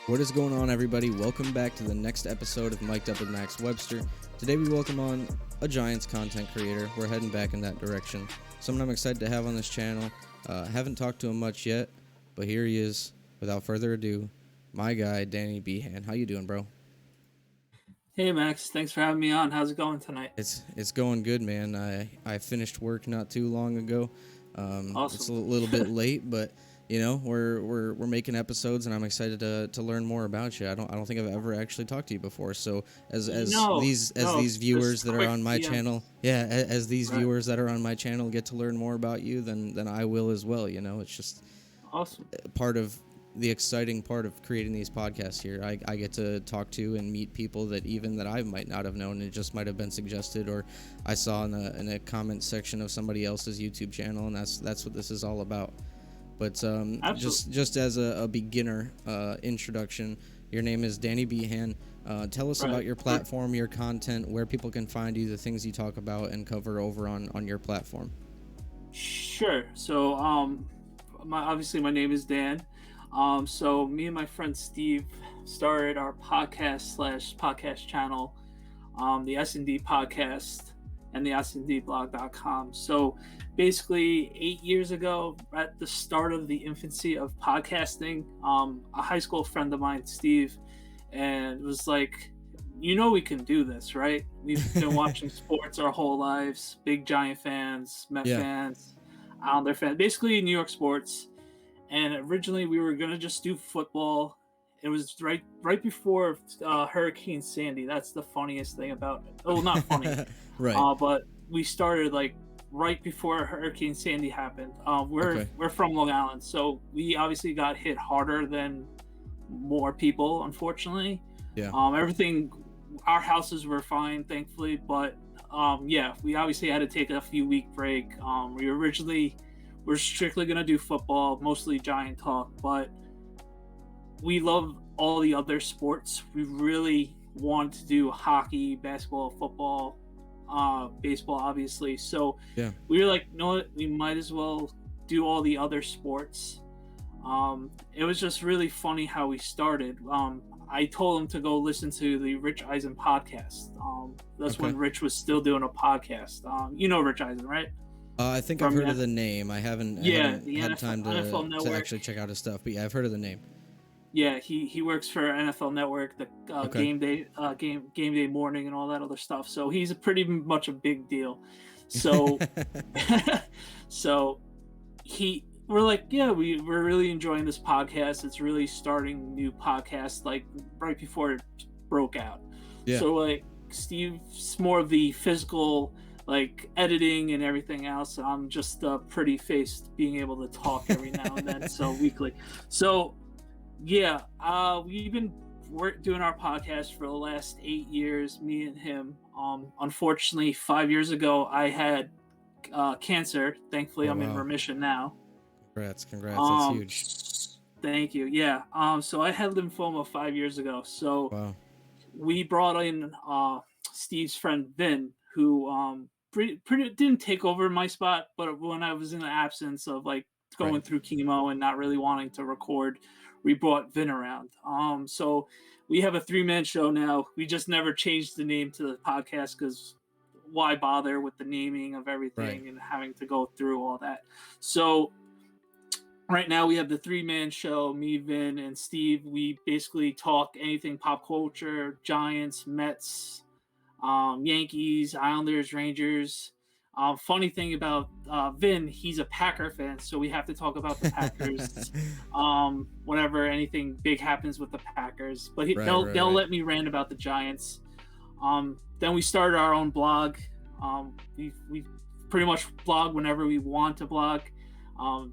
What is going on, everybody? Welcome back to the next episode of Mic'd Up with Max Webster. Today we welcome on a Giants content creator. We're heading back in that direction. Someone I'm excited to have on this channel. Haven't talked to him much yet, but here he is. Without further ado, my guy, Danny Behan. How you doing, bro? Hey Max, thanks for having me on. How's it going tonight? It's going good, man. I finished work not too long ago. Awesome. It's a little bit late, but you know we're making episodes, and I'm excited to learn more about you. I don't think I've ever actually talked to you before. So as these viewers that are on my channel, as these viewers that are on my channel get to learn more about you, then I will as well. You know, it's just awesome. Part of the exciting part of creating these podcasts here. I get to talk to and meet people that I might not have known. It just might have been suggested, or I saw in a comment section of somebody else's YouTube channel, and that's what this is all about. But just as a beginner introduction, your name is Danny Behan. Tell us about your platform, your content, where people can find you, the things you talk about and cover over on your platform. Sure. So my name is Dan. So me and my friend Steve started our podcast channel, the S&D podcast and the sndblog.com. So basically 8 years ago, at the start of the infancy of podcasting, a high school friend of mine, Steve, and was like, we can do this, right? We've been watching sports our whole lives, big Giant fans, Met fans, Islander fans, basically New York sports. And originally we were going to just do football. It was right before Hurricane Sandy. That's the funniest thing about it. Oh, not funny. Right. But we started right before Hurricane Sandy happened. We're from Long Island, so we obviously got hit harder than more people, unfortunately. Yeah. Our houses were fine, thankfully, but we obviously had to take a few week break. We're strictly going to do football, mostly Giant talk, but we love all the other sports. We really want to do hockey, basketball, football, baseball, obviously. So we were like, we might as well do all the other sports. It was just really funny how we started. I told him to go listen to the Rich Eisen podcast. That's when Rich was still doing a podcast. Rich Eisen, right? I think I've heard of the name. I haven't had time to actually check out his stuff, but I've heard of the name. Yeah, he works for NFL Network, the game day morning and all that other stuff. So he's pretty much a big deal. So we're like, we're really enjoying this podcast. It's really starting new podcasts right before it broke out. Yeah. So Steve's more of the physical editing and everything else. I'm just a pretty face being able to talk every now and then, so weekly. So we've been doing our podcast for the last 8 years, me and him. Unfortunately, 5 years ago I had cancer. Thankfully, I'm in remission now. Congrats, that's huge. Thank you. So I had lymphoma 5 years ago. So we brought in Steve's friend Vin, who pretty didn't take over my spot, but when I was in the absence of going through chemo and not really wanting to record, we brought Vin around. So we have a 3-man show now. We just never changed the name to the podcast because why bother with the naming of everything and having to go through all that. So right now we have the 3-man show, me, Vin, and Steve. We basically talk anything pop culture, Giants, Mets, Yankees, Islanders, Rangers. Funny thing about Vin, he's a Packer fan, so we have to talk about the Packers. Whenever anything big happens with the Packers, but they'll let me rant about the Giants. Then we started our own blog. We pretty much blog whenever we want to blog.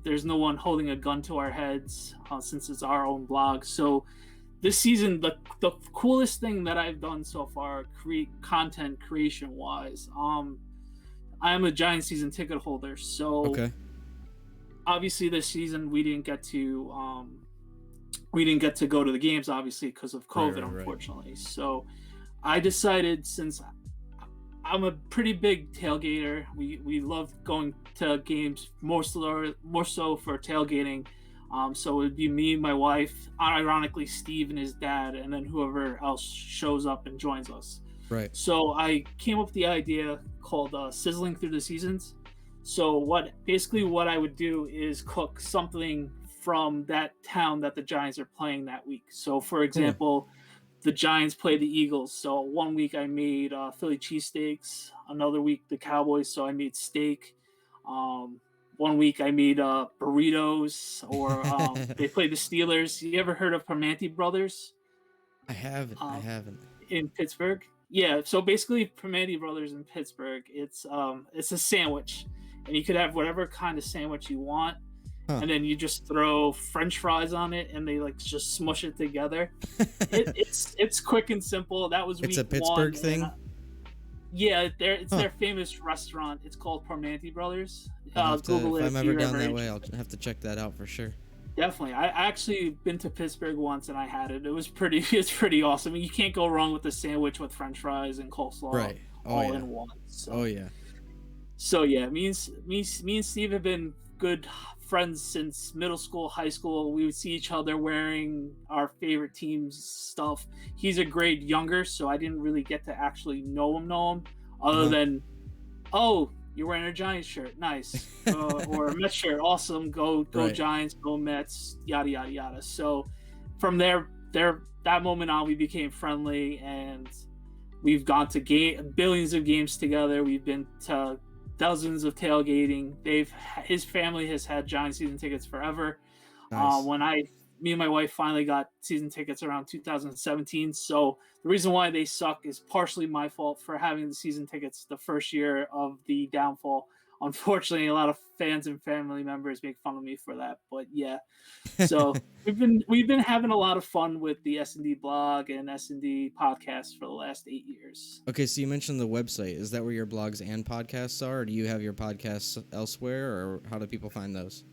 There's no one holding a gun to our heads since it's our own blog. So this season, the coolest thing that I've done so far, content creation wise, I am a Giant season ticket holder. So obviously this season we didn't get to go to the games, obviously because of COVID, unfortunately. So I decided, since I'm a pretty big tailgater, we love going to games more so for tailgating. So it would be me, my wife, ironically Steve and his dad, and then whoever else shows up and joins us. Right. So I came up with the idea called Sizzling Through the Seasons. So what I would do is cook something from that town that the Giants are playing that week. So for example, the Giants play the Eagles. So one week I made Philly cheesesteaks. Another week the Cowboys. So I made steak. One week I made burritos. Or they play the Steelers. You ever heard of Permanente Brothers? I haven't. In Pittsburgh. Yeah. So basically, Permanente Brothers in Pittsburgh. It's a sandwich, and you could have whatever kind of sandwich you want. And then you just throw French fries on it, and they like just smush it together. It's quick and simple. That was it's a Pittsburgh thing. Yeah, it's their famous restaurant. It's called Permanente Brothers. Google it if I'm ever down that way. I'll have to check that out for sure. Definitely, I actually been to Pittsburgh once and I had it. It's pretty awesome. You can't go wrong with the sandwich with French fries and coleslaw, right? In one. So, oh yeah. So yeah, me and Steve have been good friends since middle school, high school. We would see each other wearing our favorite team's stuff. He's a grade younger, so I didn't really get to actually know him, other than, oh, you're wearing a Giants shirt, nice, or a Mets shirt, awesome. Go right. Giants, go Mets, yada yada yada. So from there, that moment on, we became friendly, and we've gone to billions of games together. We've been to dozens of tailgating. His family has had Giants season tickets forever. Nice. When me and my wife finally got season tickets around 2017. So the reason why they suck is partially my fault for having the season tickets the first year of the downfall. Unfortunately, a lot of fans and family members make fun of me for that. But yeah, so we've been having a lot of fun with the S&D blog and S&D podcast for the last 8 years. Okay, so you mentioned the website. Is that where your blogs and podcasts are, or do you have your podcasts elsewhere, or how do people find those?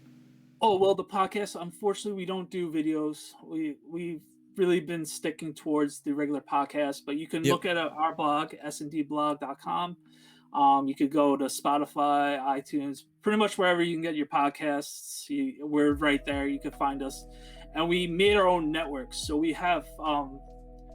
Oh, well, the podcast, unfortunately, we don't do videos. We've really been sticking towards the regular podcast, but you can look at our blog, sndblog.com. You could go to Spotify, iTunes, pretty much wherever you can get your podcasts. We're right there. You can find us. And we made our own network. So we have,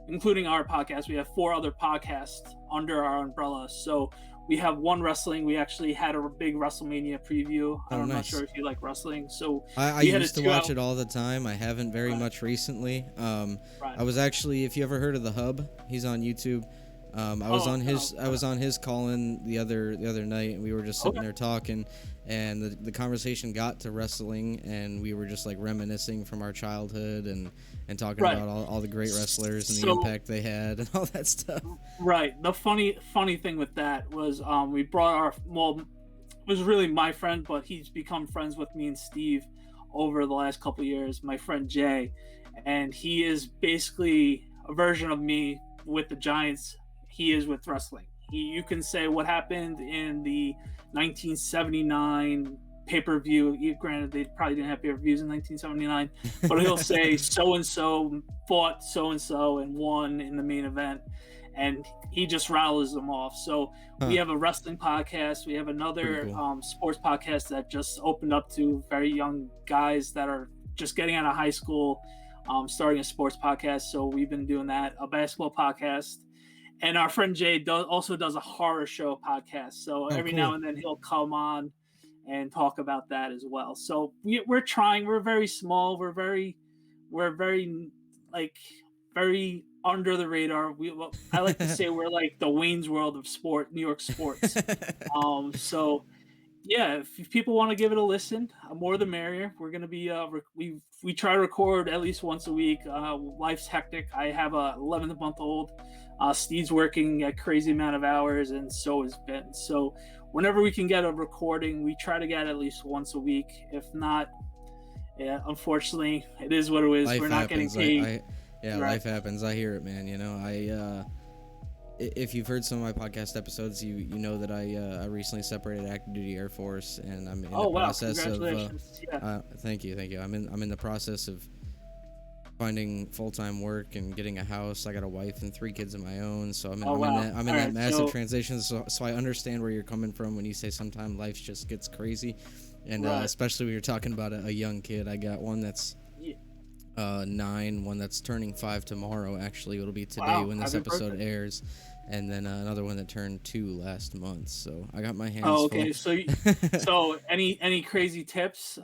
including our podcast, we have 4 other podcasts under our umbrella. So we have one wrestling. We actually had a big WrestleMania preview. I'm not sure if you like wrestling. So I used to watch it all the time. I haven't very much recently. I was actually, if you ever heard of The Hub, he's on YouTube. I was on his call-in the other night, and we were just sitting there talking, and the conversation got to wrestling, and we were just like reminiscing from our childhood and talking about all the great wrestlers and the impact they had and all that stuff. Right. The funny thing with that was we brought it was really my friend, but he's become friends with me and Steve over the last couple of years, my friend Jay, and he is basically a version of me with the Giants. He is with wrestling. You can say what happened in the 1979 pay-per-view. Granted, they probably didn't have pay-per-views in 1979, but he'll say so-and-so fought so-and-so and won in the main event, and he just rattles them off. So we have a wrestling podcast. We have another sports podcast that just opened up to very young guys that are just getting out of high school, starting a sports podcast. So we've been doing that, a basketball podcast. And our friend Jay also does a horror show podcast. So every now and then he'll come on and talk about that as well. So we're trying. We're very small. We're very very under the radar. I like to say we're like the Wayne's World of New York sports. So yeah, if people want to give it a listen, more the merrier. We're gonna be we try to record at least once a week. Life's hectic. I have a 11-month-old. Steve's working a crazy amount of hours, and so is Ben. So whenever we can get a recording, we try to get at least once a week. If not, unfortunately, it is what it is. We're not getting paid. Life happens. I hear it, man. You know, if you've heard some of my podcast episodes, you know that I recently separated active duty Air Force, and I'm in the process of. Thank you. I'm in the process of finding full-time work and getting a house. I got a wife and 3 kids of my own, so I'm in that massive transition. So I understand where you're coming from when you say sometimes life just gets crazy. And especially when you're talking about a young kid. I got one that's 9, one that's turning 5 tomorrow. Actually, it'll be today when this episode airs, and then another one that turned 2 last month. So I got my hands full. Okay. So any crazy tips?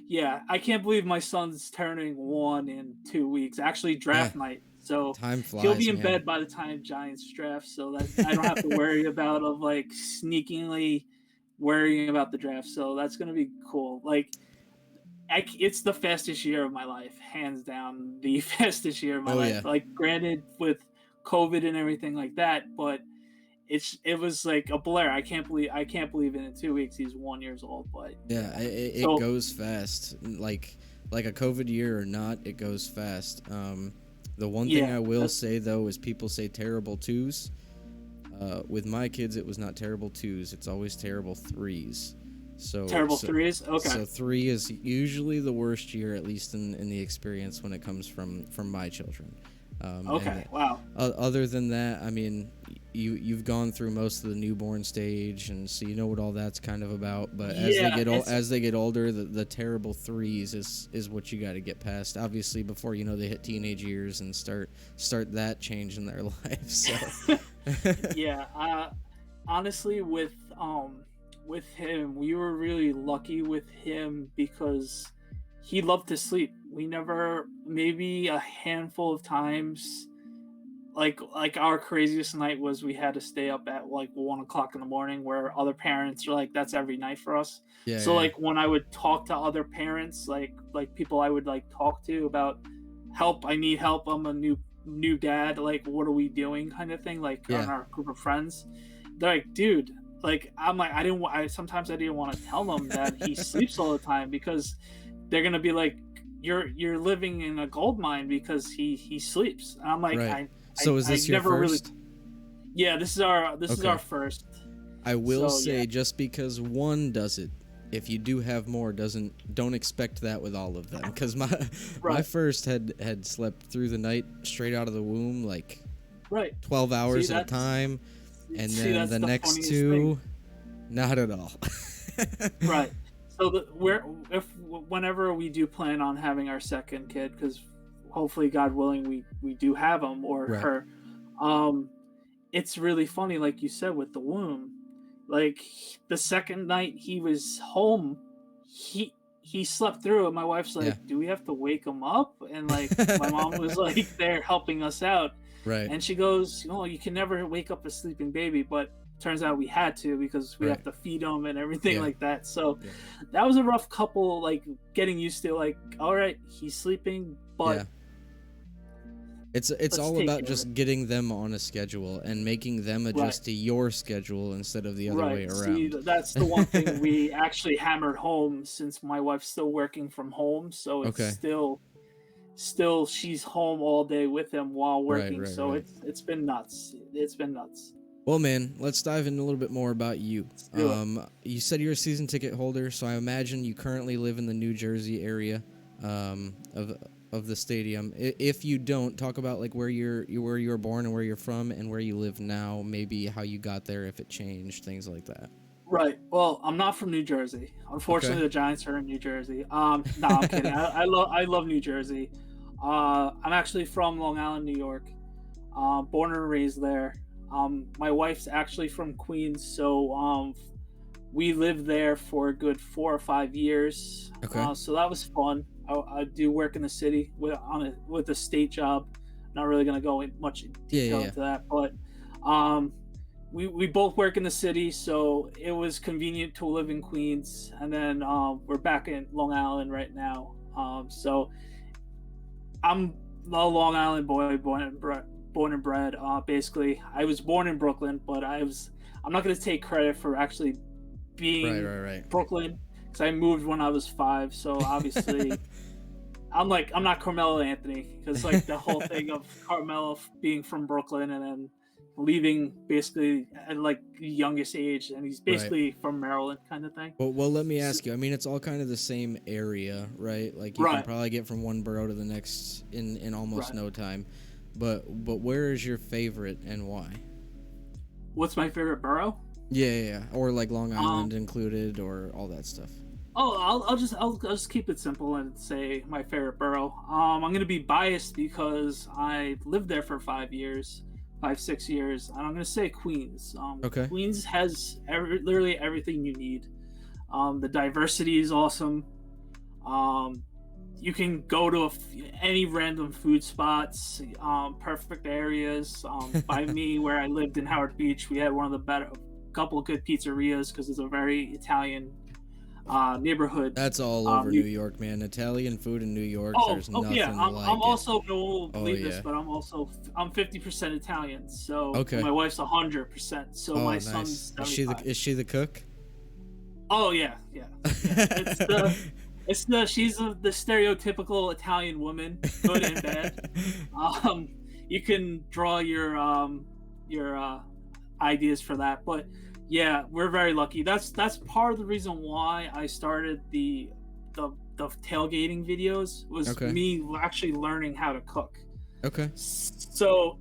Yeah, I can't believe my son's turning 1 in 2 weeks. Actually, draft night. So time flies, he'll be in bed by the time Giants draft, so that I don't have to worry about like sneakingly worrying about the draft. So that's gonna be cool. Like, it's the fastest year of my life, hands down. The fastest year of my life. Yeah. Like, granted, with COVID and everything like that, but it was like a blur. I can't believe in 2 weeks he's 1 year old. But yeah, it goes fast. Like a COVID year or not, it goes fast. The one thing I will say though is people say terrible 2s. With my kids, it was not terrible 2s. It's always terrible 3s. So terrible 3s. Okay. So 3 is usually the worst year, at least in the experience when it comes from my children. Okay. Wow. Other than that, I mean, you've gone through most of the newborn stage, and so you know what all that's kind of about. But as they get older, the terrible 3s is what you got to get past. Obviously, before they hit teenage years and start that change in their life. So. Yeah. Honestly, with him, we were really lucky with him because he loved to sleep. We never, maybe a handful of times, like our craziest night was we had to stay up at like 1 o'clock in the morning, where other parents are like, that's every night for us. Yeah, so like when I would talk to other parents, like people I would like talk to about help, I need help, I'm a new dad, like what are we doing kind of thing, like on our group of friends, they're like, dude, like I'm like, sometimes I didn't want to tell them that he sleeps all the time, because they're gonna be like, you're living in a gold mine because he sleeps. And I'm like, so is this your first? Yeah, this is our first. I will say, just because one does it, if you do have more, don't expect that with all of them, because my first had slept through the night straight out of the womb, like 12 hours at a time, and then the next 2 not at all. Right. So whenever we do plan on having our second kid, because hopefully, God willing, we do have him or her, it's really funny, like you said, with the womb. Like the second night he was home, he slept through it. My wife's like, do we have to wake him up? And like my mom was like there helping us out. Right. And she goes, you can never wake up a sleeping baby, but turns out we had to, because we have to feed him and everything like that. So that was a rough couple, like getting used to, like, all right, he's sleeping, but it's all about just getting them on a schedule and making them adjust to your schedule instead of the other way around. See, that's the one thing we actually hammered home, since my wife's still working from home, so it's still she's home all day with him while working. It's been nuts. It's been nuts. Well, man, let's dive in a little bit more about you. You said you're a season ticket holder, so I imagine you currently live in the New Jersey area of the stadium. If you don't, talk about like where you were born and where you're from and where you live now, maybe how you got there, if it changed, things like that. Right. Well, I'm not from New Jersey. Unfortunately, the Giants are in New Jersey. No, I'm kidding. I love New Jersey. I'm actually from Long Island, New York. Born and raised there. My wife's actually from Queens, so we lived there for a good 4 or 5 years. Okay. So that was fun. I do work in the city with a state job. Not really going to go in much detail into that, but we both work in the city, so it was convenient to live in Queens. And then we're back in Long Island right now. So I'm a Long Island boy, born and bred. Basically, I was born in Brooklyn, but I'm not going to take credit for actually being Brooklyn, because I moved when I was 5. So obviously, I'm not Carmelo Anthony, because like the whole thing of Carmelo being from Brooklyn and then leaving basically at like the youngest age, and he's basically from Maryland kind of thing. Well, let me ask you. I mean, it's all kind of the same area, right? Like you can probably get from one borough to the next in almost no time. But where is your favorite and why? What's my favorite borough? Yeah. Or like Long Island included, or all that stuff. Oh, I'll just keep it simple and say my favorite borough. I'm gonna be biased because I lived there for 5 years, 5 6 years, and I'm gonna say Queens. Okay. Queens has literally everything you need. The diversity is awesome. Um, you can go to any random food spots, perfect areas. By me, where I lived in Howard Beach, we had one of the better, couple of good pizzerias because it's a very Italian neighborhood. That's all over New You, York, man. Italian food in New York, oh, there's okay, yeah. nothing I'm like it. also no one will Oh believe this, yeah. but I'm 50% Italian. So and Okay. my wife's 100%. So Oh, my nice. son's Is she the 75. is she the cook? Oh yeah, yeah, yeah. It's the she's the stereotypical Italian woman, good and bad. Um, you can draw your ideas for that, but yeah, we're very lucky. That's part of the reason why I started the tailgating videos was Okay. me actually learning how to cook. Okay. So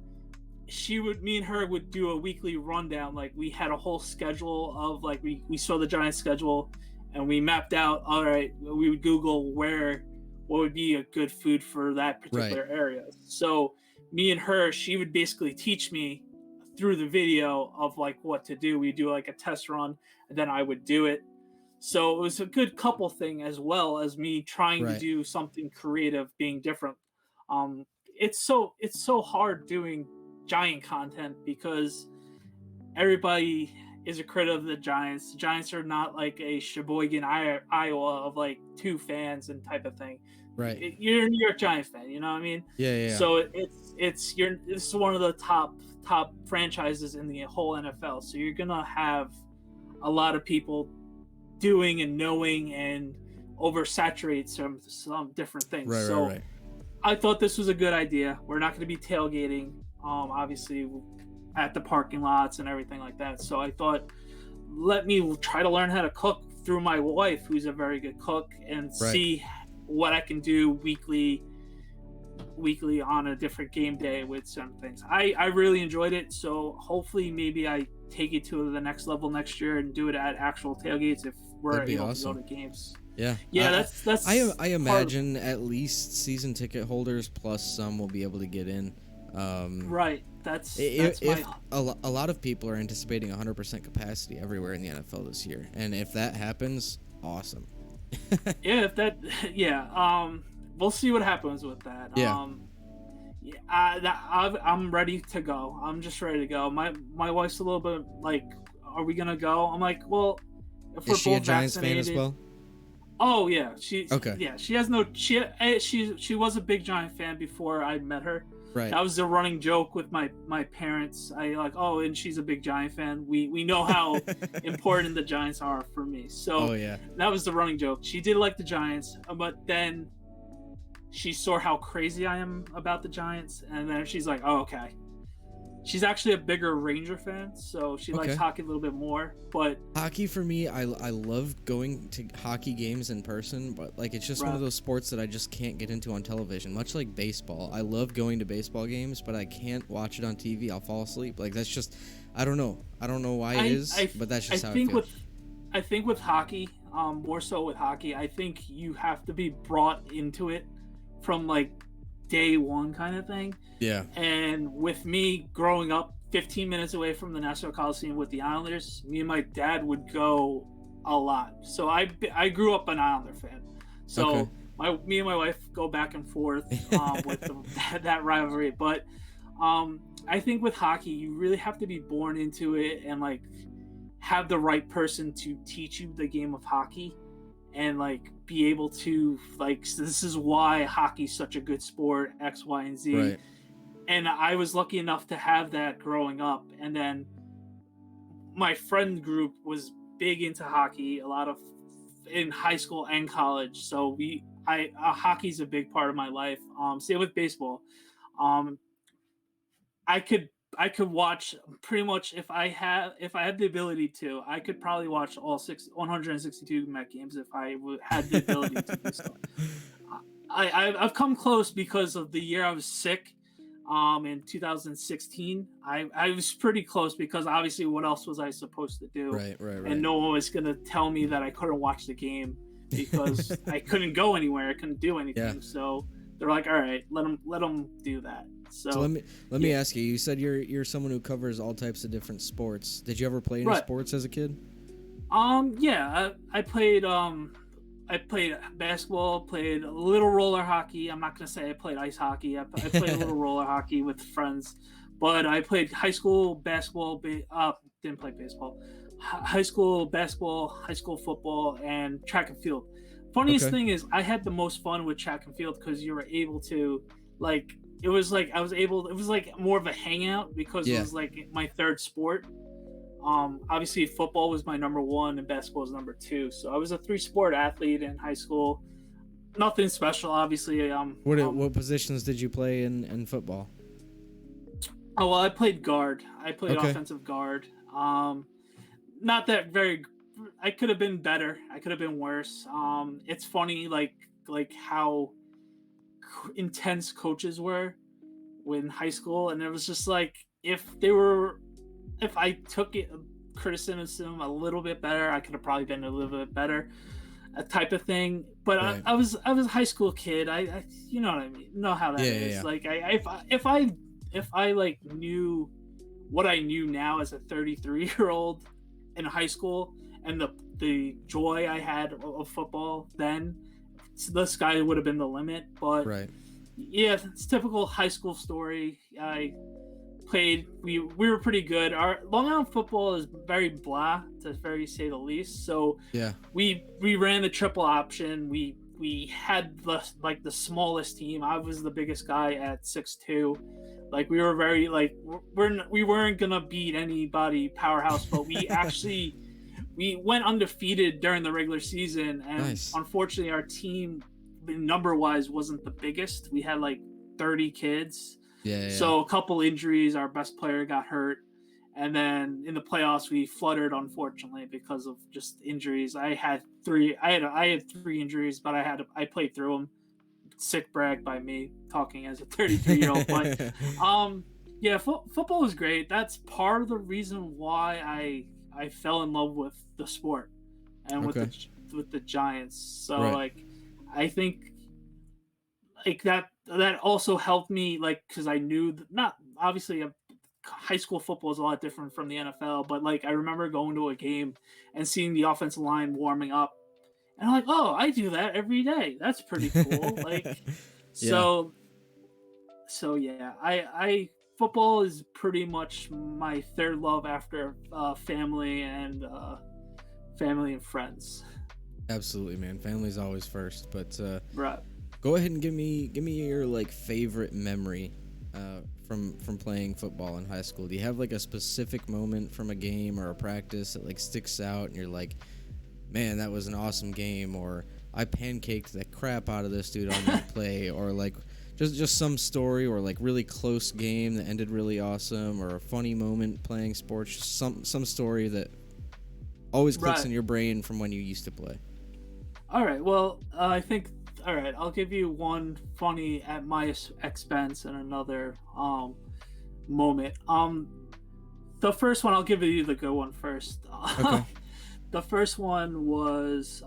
me and her would do a weekly rundown. Like we had a whole schedule of like we saw the Giants schedule, and we mapped out. All right, we would Google what would be a good food for that Right. particular area. So me and her, she would basically teach me through the video of like what to do. We do like a test run, and then I would do it. So it was a good couple thing as well as me trying to Right. do something creative, being different. It's so hard doing Giant content because everybody is a critic of the Giants. The Giants are not like a Sheboygan, Iowa of like two fans and type of thing. Right. You're a New York Giants fan, you know what I mean? Yeah, yeah, yeah. So this is one of the top franchises in the whole NFL. So you're gonna have a lot of people doing and knowing and oversaturate some different things. Right, so right, right. I thought this was a good idea. We're not going to be tailgating, obviously, at the parking lots and everything like that. So I thought, let me try to learn how to cook through my wife, who's a very good cook, and Right. see what I can do weekly on a different game day with some things. I really enjoyed it. So hopefully, maybe I take it to the next level next year and do it at actual tailgates if we're That'd be able awesome. to go to games. Yeah. Yeah, that's. I imagine at least season ticket holders plus some will be able to get in. Right. That's If my. a lot of people are anticipating 100% capacity everywhere in the NFL this year, and if that happens, awesome. Yeah, if that. Yeah. We'll see what happens with that. Yeah. Yeah, I'm ready to go. I'm just ready to go. My wife's a little bit like, are we gonna go? I'm like, well, if we're Is she both a Giants vaccinated. fan as well? Oh yeah, Okay. Yeah, she has no. She was a big Giant fan before I met her. Right. That was a running joke with my parents. I like, oh, and she's a big Giant fan. We know how important the Giants are for me. So Oh yeah. that was the running joke. She did like the Giants, but then she saw how crazy I am about the Giants, and then she's like, oh, okay. She's actually a bigger Ranger fan, so she likes Okay. hockey a little bit more. But Hockey for me, I love going to hockey games in person, but like it's just one of Right. those sports that I just can't get into on television. Much like baseball, I love going to baseball games, but I can't watch it on TV. I'll fall asleep. Like that's just, I don't know why it is, but that's just how I feel. I think with hockey, more so with hockey, I think you have to be brought into it from like day one kind of thing. Yeah. And with me growing up 15 minutes away from the Nassau Coliseum with the Islanders, me and my dad would go a lot. So I grew up an Islander fan. So Okay. me and my wife go back and forth with that rivalry. But I think with hockey, you really have to be born into it and like have the right person to teach you the game of hockey and like be able to like, this is why hockey's such a good sport, X, Y, and Z. Right. And I was lucky enough to have that growing up. And then my friend group was big into hockey, a lot of in high school and college. So hockey's a big part of my life. Same with baseball. I could watch pretty much if I had the ability to. I could probably watch all 162 Met games if I had the ability to do so. I've come close because of the year I was sick. In 2016, I was pretty close because obviously what else was I supposed to do? Right. And no one was gonna tell me that I couldn't watch the game because I couldn't go anywhere. I couldn't do anything. Yeah. So they're like, all right, let them do that. So let me ask you. You said you're someone who covers all types of different sports. Did you ever play any right. sports as a kid? Yeah, I played basketball, played a little roller hockey. I'm not gonna say I played ice hockey. I played a little roller hockey with friends, but I played high school basketball. Didn't play baseball. High school basketball, high school football, and track and field. Funniest thing is, I had the most fun with track and field because you were able to like. It was like I was able. It was like more of a hangout because it was like my third sport. Obviously football was my number one and basketball was number two. So I was a 3-sport athlete in high school. Nothing special, obviously. What positions did you play in football? Oh, well, I played guard. I played offensive guard. Not that very. I could have been better. I could have been worse. It's funny, like how intense coaches were in high school, and it was just like if I took it criticism a little bit better, I could have probably been a little bit better, a type of thing. But right. I was a high school kid. I you know what I mean? Know how that is. Yeah. Like if I like knew what I knew now as a 33-year-old in high school and the joy I had of football then, the sky would have been the limit. But right. Yeah, it's typical high school story. I played. We were pretty good. Our Long Island football is very blah, to very say the least. So yeah, we ran the triple option. We had the smallest team. I was the biggest guy at 6'2". Like we were very we weren't gonna beat anybody powerhouse, but we actually we went undefeated during the regular season, and unfortunately our team number wise wasn't the biggest. We had like 30 kids. Yeah. So a couple injuries, our best player got hurt, and then in the playoffs we fluttered, unfortunately, because of just injuries. I had 3 injuries, but I played through them. Sick brag by me, talking as a 33-year-old. But yeah, football was great. That's part of the reason why I fell in love with the sport and with the Giants. So like I think like that also helped me, like, because I knew not obviously high school football is a lot different from the NFL, but like I remember going to a game and seeing the offensive line warming up, and I'm like, oh, I do that every day. That's pretty cool. Like, so yeah, I football is pretty much my third love after family and friends. Absolutely, man. Family's always first, but right. Go ahead and give me your like favorite memory from playing football in high school. Do you have like a specific moment from a game or a practice that like sticks out and you're like, man, that was an awesome game, or I pancaked the crap out of this dude on that play, or like just some story, or like really close game that ended really awesome, or a funny moment playing sports, just some story that always clicks in your brain from when you used to play. All right, well, I think all right, I'll give you one funny at my expense and another moment. The first one, I'll give you the good one first. Okay. The first one was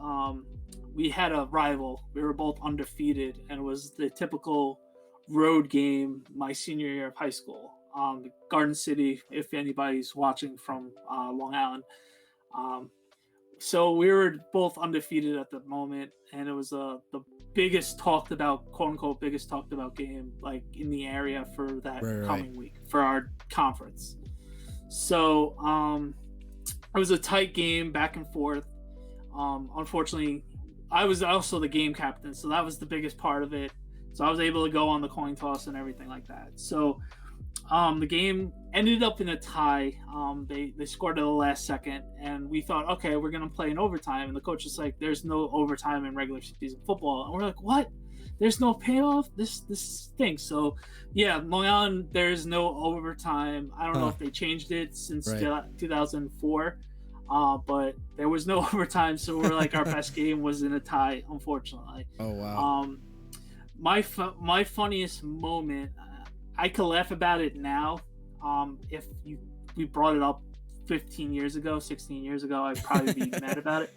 we had a rival. We were both undefeated, and it was the typical road game my senior year of high school. Garden City, if anybody's watching from Long Island. So we were both undefeated at the moment, and it was the biggest talked about, quote unquote, biggest talked about game like in the area for that coming week for our conference. So it was a tight game, back and forth. Unfortunately, I was also the game captain, so that was the biggest part of it. So I was able to go on the coin toss and everything like that. So the game ended up in a tie. They scored at the last second, and we thought, okay, we're gonna play in overtime. And the coach was like, "There's no overtime in regular season football." And we're like, "What? There's no payoff? This stinks." So yeah, Long Island, there's no overtime. I don't know if they changed it since 2004, but there was no overtime. So we're like, our best game was in a tie, unfortunately. Oh wow. My funniest moment. I could laugh about it now. If we brought it up 15 years ago, 16 years ago, I'd probably be mad about it.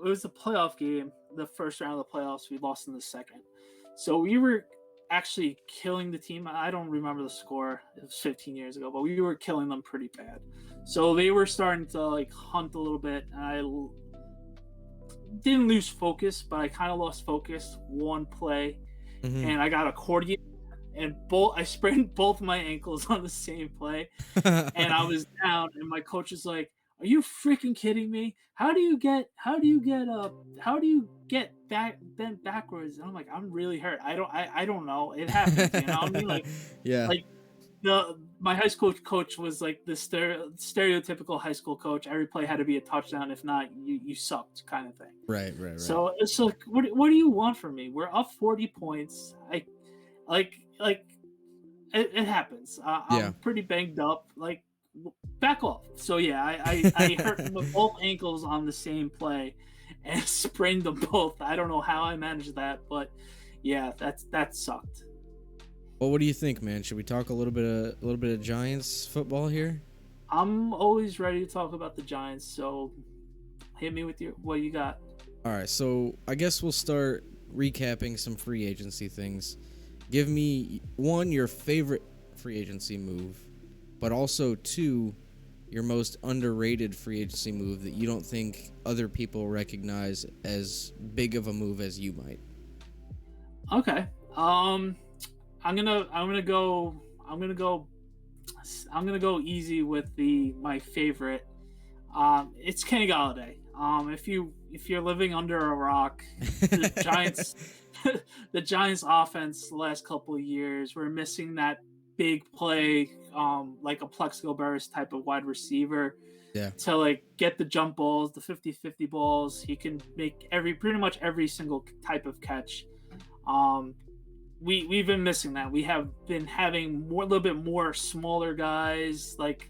it was a playoff game, the first round of the playoffs. We lost in the second, so we were actually killing the team. I don't remember the score. It was 15 years ago, but we were killing them pretty bad. So they were starting to like hunt a little bit, and I didn't lose focus, but I kind of lost focus one play, and I got accordion, and I sprained both my ankles on the same play, and I was down, and my coach was like, "Are you freaking kidding me? How do you get back bent backwards?" And I'm like, "I'm really hurt. I don't know. It happens, you know what I mean?" Yeah. Like my high school coach was like the stereotypical high school coach. Every play had to be a touchdown. If not, you sucked, kind of thing. Right. So it's like, what do you want from me? We're up 40 points. It happens. I'm pretty banged up. Like, back off. So yeah, I hurt both ankles on the same play, and sprained them both. I don't know how I managed that, but yeah, that sucked. Well, what do you think, man? Should we talk a little bit of Giants football here? I'm always ready to talk about the Giants, so hit me with what you got. All right, so I guess we'll start recapping some free agency things. Give me, one, your favorite free agency move, but also, two, your most underrated free agency move that you don't think other people recognize as big of a move as you might. Okay. I'm gonna go easy with my favorite. It's Kenny Galladay. If you're living under a rock, the Giants the Giants offense the last couple of years, we're missing that big play, like a Plexico Burress type of wide receiver. Yeah. To like get the jump balls, the 50-50 balls. He can make pretty much every single type of catch. We've been missing that. We have been having a little bit more smaller guys, like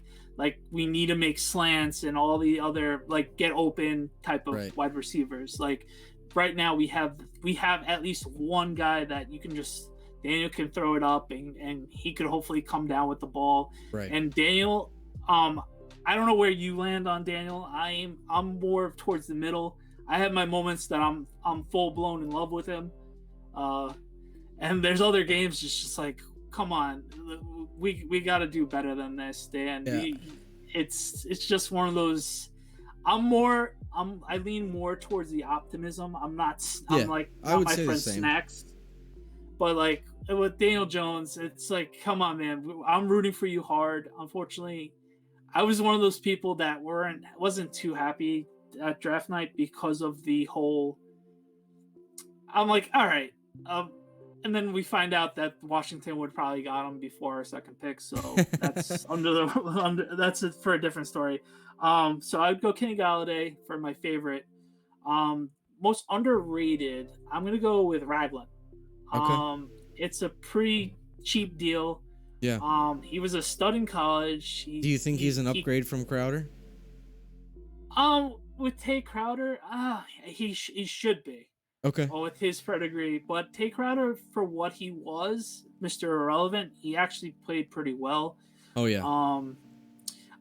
we need to make slants and all the other like get open type of wide receivers. Like right now we have at least one guy that you can just, Daniel can throw it up and he could hopefully come down with the ball. Right. And Daniel, I don't know where you land on Daniel. I'm more towards the middle. I have my moments that I'm full blown in love with him. And there's other games just like, come on, we got to do better than this, Dan. Yeah. It's just one of those. I lean more towards the optimism. I'm like I would my say friend the same. Snacks, but like with Daniel Jones, it's like, come on, man. I'm rooting for you hard. Unfortunately, I was one of those people that wasn't too happy at draft night because of the whole. I'm like, all right. And then we find out that Washington would probably got him before our second pick, so that's that's it for a different story. So I'd go Kenny Galladay for my favorite. Most underrated, I'm gonna go with Ragland. Okay. It's a pretty cheap deal. Yeah. He was a stud in college. Do you think he's an upgrade from Crowder? With Tay Crowder, he should be. Okay. With his pedigree, but Tay Crowder, for what he was, Mr. Irrelevant, he actually played pretty well. Oh yeah.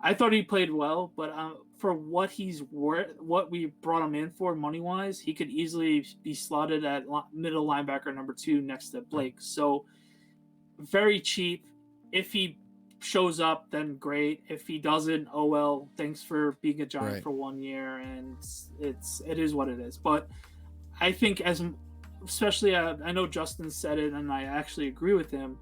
I thought he played well, but for what he's worth, what we brought him in for money wise, he could easily be slotted at middle linebacker number 2 next to Blake. So very cheap. If he shows up, then great. If he doesn't, oh well. Thanks for being a Giant for 1 year, and it is what it is. But I think especially I know Justin said it, and I actually agree with him.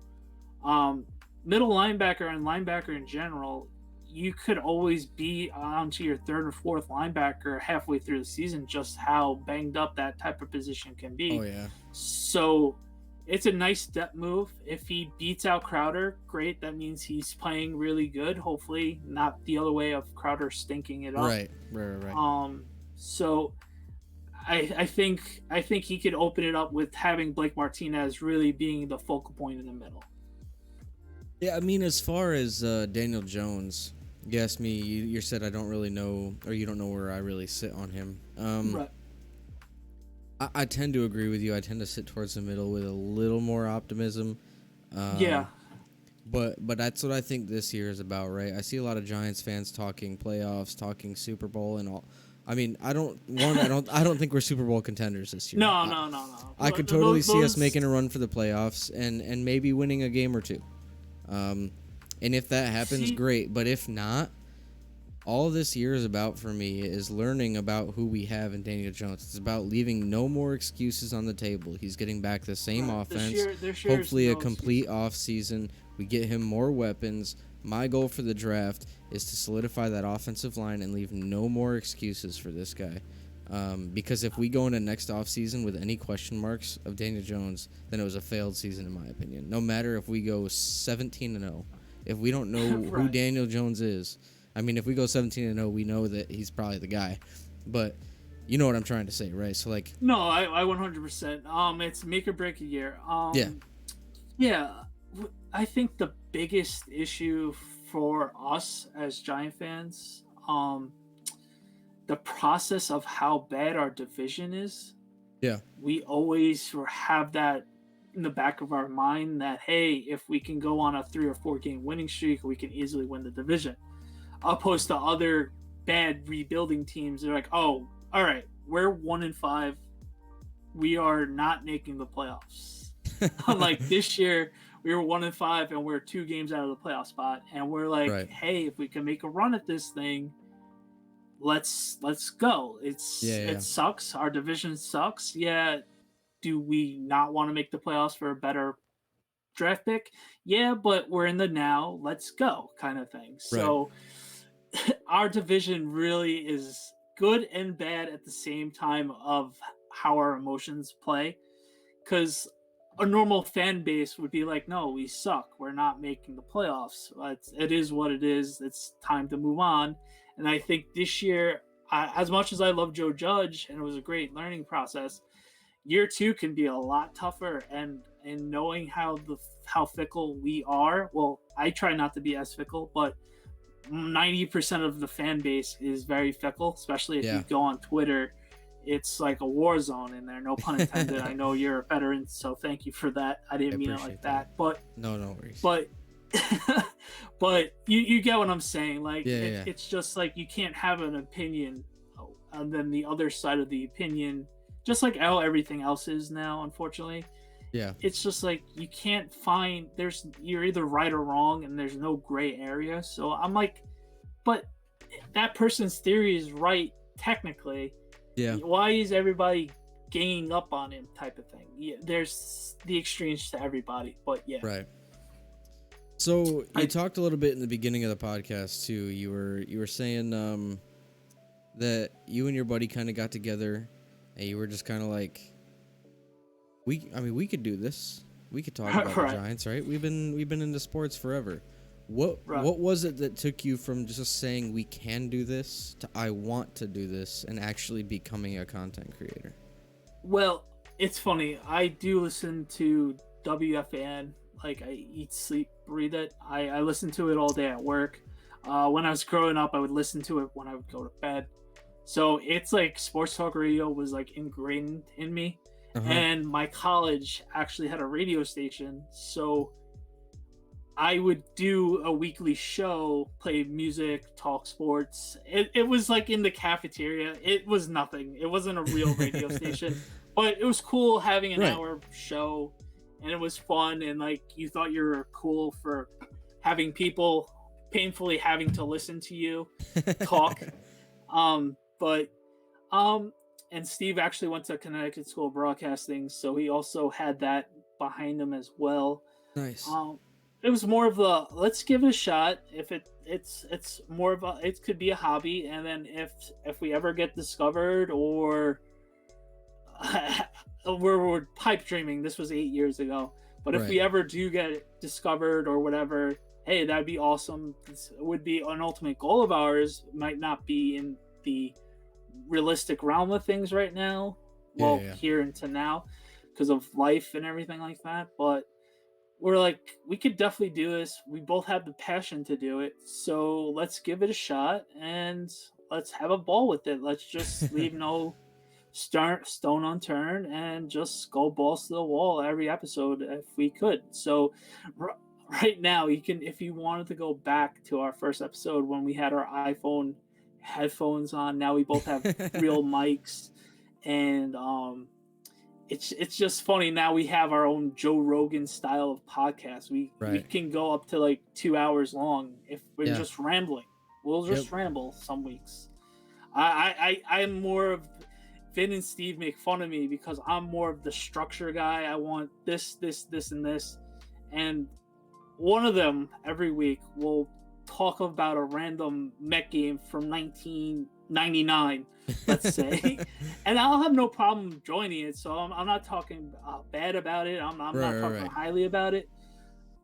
Middle linebacker and linebacker in general, you could always be onto your third or fourth linebacker halfway through the season, just how banged up that type of position can be. Oh yeah. So it's a nice depth move. If he beats out Crowder, great. That means he's playing really good. Hopefully not the other way of Crowder stinking it up. Right. So I think he could open it up with having Blake Martinez really being the focal point in the middle. Yeah, I mean, as far as Daniel Jones, you asked me, you said I don't really know, or you don't know where I really sit on him. Right. I tend to agree with you. I tend to sit towards the middle with a little more optimism. Yeah. But that's what I think this year is about, right? I see a lot of Giants fans talking playoffs, talking Super Bowl, and I mean, I don't think we're Super Bowl contenders this year. No. I could totally see us making a run for the playoffs and maybe winning a game or two. And if that happens, great. But if not, all this year is about for me is learning about who we have in Daniel Jones. It's about leaving no more excuses on the table. He's getting back the same offense. Hopefully a complete off season. We get him more weapons. My goal for the draft is to solidify that offensive line and leave no more excuses for this guy. Because if we go into next offseason with any question marks of Daniel Jones, then it was a failed season in my opinion. No matter if we go 17-0, if we don't know who Daniel Jones is, I mean, if we go 17-0, we know that he's probably the guy. But you know what I'm trying to say, right? So like, no, I 100%. It's make or break a year. Yeah. I think the biggest issue for us as Giant fans, the process of how bad our division is. Yeah. We always have that in the back of our mind that, hey, if we can go on a 3 or 4 game winning streak, we can easily win the division. Opposed to other bad rebuilding teams, they're like, oh, all right, we're 1-5. We are not making the playoffs. Like this year, we were 1-5 and we're 2 games out of the playoff spot, and we're like, hey, if we can make a run at this thing, let's go. It sucks. Our division sucks. Yeah. Do we not want to make the playoffs for a better draft pick? Yeah, but we're in the now. Let's go, kind of thing. So our division really is good and bad at the same time of how our emotions play. Because a normal fan base would be like, no, we suck. We're not making the playoffs. It is what it is. It's time to move on. And I think this year, as much as I love Joe Judge, and it was a great learning process, year 2 can be a lot tougher. And knowing how fickle we are, well, I try not to be as fickle, but 90% of the fan base is very fickle, especially if you go on Twitter. It's like a war zone in there, no pun intended. I know you're a veteran, so thank you for that. I didn't mean it like that. But no worries. But but you get what I'm saying. Like it's just like you can't have an opinion and then the other side of the opinion, just like how everything else is now, unfortunately. Yeah. It's just like you can't find you're either right or wrong and there's no gray area. So I'm like, but that person's theory is right technically. Yeah. Why is everybody ganging up on him type of thing? Yeah, there's the extremes to everybody, but yeah. Right. So you talked a little bit in the beginning of the podcast too. You were saying that you and your buddy kind of got together and you were just kind of like, we could do this. We could talk about the Giants, right? We've been into sports forever. What was it that took you from just saying we can do this to I want to do this and actually becoming a content creator? Well, it's funny. I do listen to WFAN. Like, I eat, sleep, breathe it. I listen to it all day at work. When I was growing up, I would listen to it when I would go to bed. So it's like sports talk radio was like ingrained in me. And my college actually had a radio station. So I would do a weekly show, play music, talk sports. It was like in the cafeteria. It was nothing. It wasn't a real radio station, but it was cool having an hour show, and it was fun. And like you thought you were cool for having people painfully having to listen to you talk. And Steve actually went to Connecticut School of Broadcasting, so he also had that behind him as well. Nice. It was more of the let's give it a shot. If it's more of a, it could be a hobby, and then if we ever get discovered or we're pipe dreaming. This was 8 years ago, but if we ever do get discovered or whatever, hey, that'd be awesome. This would be an ultimate goal of ours. Might not be in the realistic realm of things right now. Here into now because of life and everything like that, but. We're like, we could definitely do this. We both have the passion to do it. So let's give it a shot and let's have a ball with it. Let's just leave no stone unturned and just go balls to the wall every episode if we could. So right now, you can, if you wanted to go back to our first episode when we had our iPhone headphones on. Now we both have real mics, and it's just funny. Now we have our own Joe Rogan style of podcast. We can go up to like 2 hours long if we're just rambling. We'll just ramble some weeks. I'm more of Vin and Steve make fun of me because I'm more of the structure guy. I want this, and this. And one of them every week will talk about a random Met game from 1999, let's say. And I'll have no problem joining it. So I'm not talking bad about it. I'm not talking highly about it.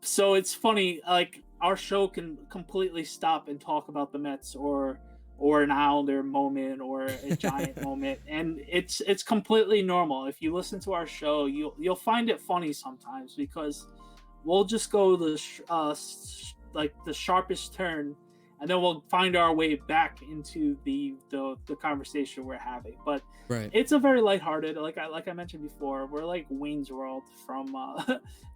So it's funny, like our show can completely stop and talk about the Mets or an Islander moment or a Giant moment, and it's completely normal. If you listen to our show, you'll find it funny sometimes because we'll just go the sharpest turn, and then we'll find our way back into the conversation we're having. But it's a very lighthearted, like I mentioned before, we're like Wayne's World from